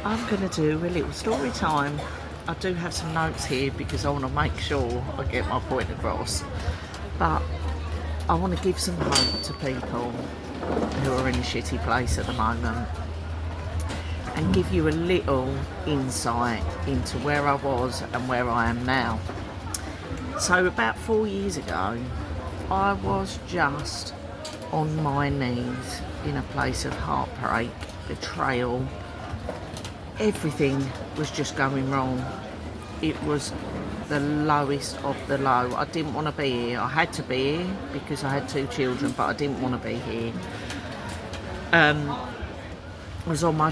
I'm going to do a little story time. I do have some notes here because I want to make sure I get my point across. But I want to give some hope to people who are in a shitty place at the moment and give you a little insight into where I was and where I am now. So about 4 years ago, I was just on my knees in a place of heartbreak, betrayal. Everything was just going wrong. It was the lowest of the low. I didn't want to be here. I had to be here because I had 2 children, but I didn't want to be here. I was on my,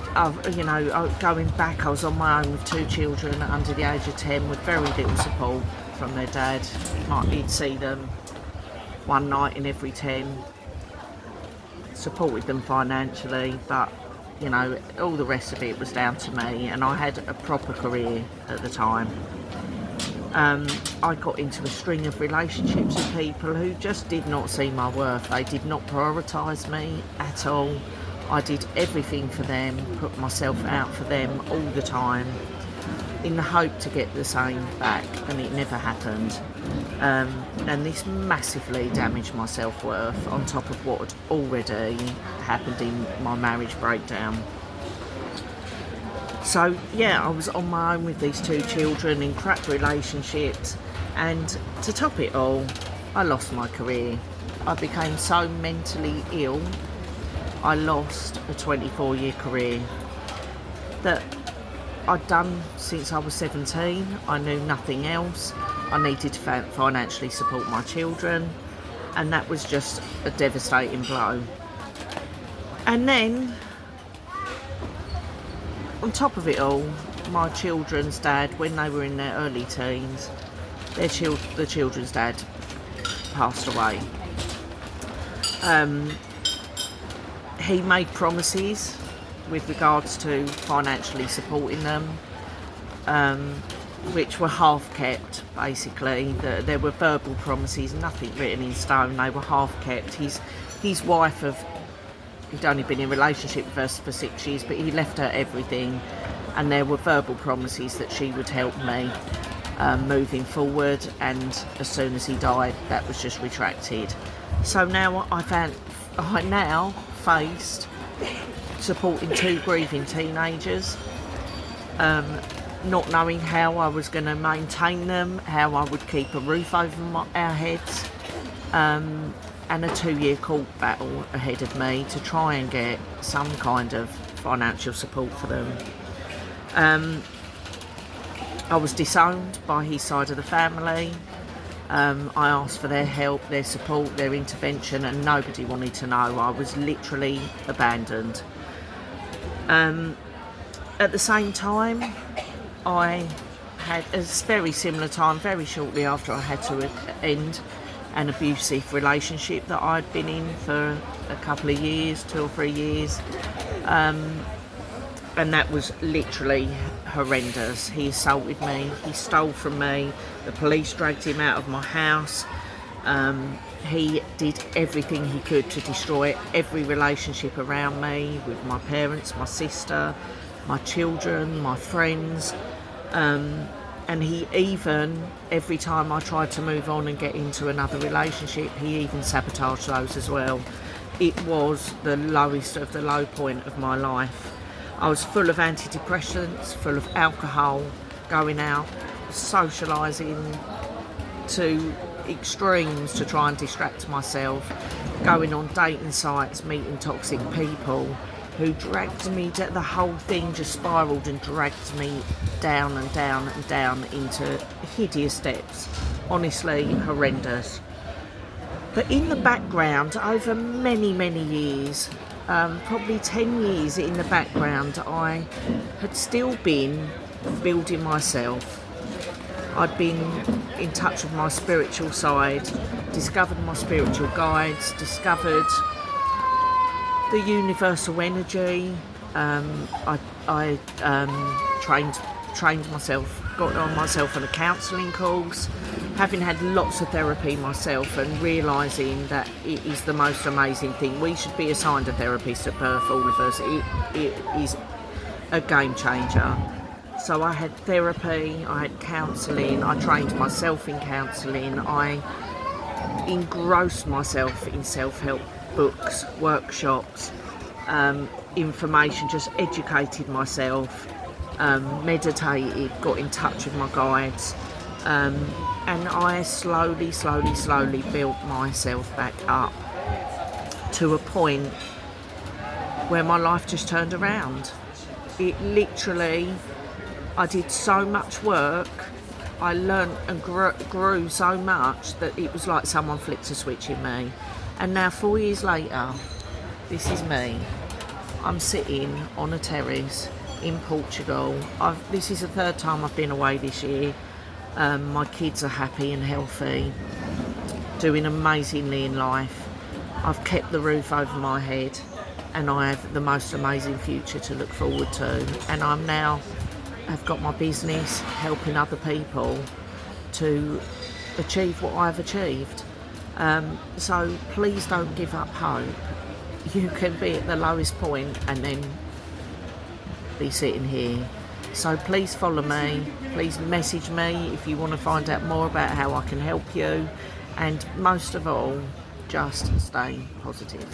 going back, I was on my own with 2 children under the age of 10 with very little support from their dad. He'd see them one night in every 10, supported them financially, but all the rest of it was down to me, and I had a proper career at the time. I got into a string of relationships with people who just did not see my worth. They did not prioritise me at all. I did everything for them, put myself out for them all the time, in the hope to get the same back, and it never happened. And this massively damaged my self-worth on top of what had already happened in my marriage breakdown. So yeah, I was on my own with these 2 children in crap relationships, and to top it all, I lost my career. I became so mentally ill, I lost a 24-year career that I'd done since I was 17. I knew nothing else. I needed to financially support my children, and that was just a devastating blow. And then, on top of it all, my children's dad, when they were in their early teens, the children's dad passed away. He made promises with regards to financially supporting them, which were half kept, basically. There were verbal promises, nothing written in stone. They were half kept. His wife he'd only been in a relationship with her for 6 years, but he left her everything, and there were verbal promises that she would help me moving forward, and as soon as he died, that was just retracted. So now I now faced supporting 2 grieving teenagers, not knowing how I was going to maintain them, how I would keep a roof over our heads, and a 2-year court battle ahead of me to try and get some kind of financial support for them. I was disowned by his side of the family. I asked for their help, their support, their intervention, and nobody wanted to know. I was literally abandoned. At the same time, I had a very similar time, very shortly after I had to end an abusive relationship that I'd been in for a couple of years, 2 or 3 years. And that was literally horrendous. He assaulted me, he stole from me, the police dragged him out of my house. He did everything he could to destroy every relationship around me, with my parents, my sister, my children, my friends. And he even, every time I tried to move on and get into another relationship, he even sabotaged those as well. It was the lowest of the low point of my life. I was full of antidepressants, full of alcohol, going out, socialising to extremes to try and distract myself, going on dating sites, meeting toxic people who dragged me, the whole thing just spiralled and dragged me down and down and down into hideous depths. Honestly, horrendous. But in the background, over many, many years, probably 10 years in the background, I had still been building myself. I'd been in touch with my spiritual side, discovered my spiritual guides, discovered the universal energy. I trained myself, got on myself on a counselling course, having had lots of therapy myself and realising that it is the most amazing thing. We should be assigned a therapist at birth, all of us. It is a game changer. So I had therapy, I had counselling, I trained myself in counselling, I engrossed myself in self-help books, workshops, information, just educated myself, meditated, got in touch with my guides, and I slowly built myself back up to a point where my life just turned around. It literally, I did so much work, I learnt and grew so much that it was like someone flicked a switch in me. And now 4 years later, this is me. I'm sitting on a terrace in Portugal. This is the third time I've been away this year. My kids are happy and healthy, doing amazingly in life. I've kept the roof over my head, and I have the most amazing future to look forward to. And I've got my business helping other people to achieve what I've achieved. So please don't give up hope. You can be at the lowest point and then be sitting here. So please follow me, please message me if you want to find out more about how I can help you, and most of all, just stay positive.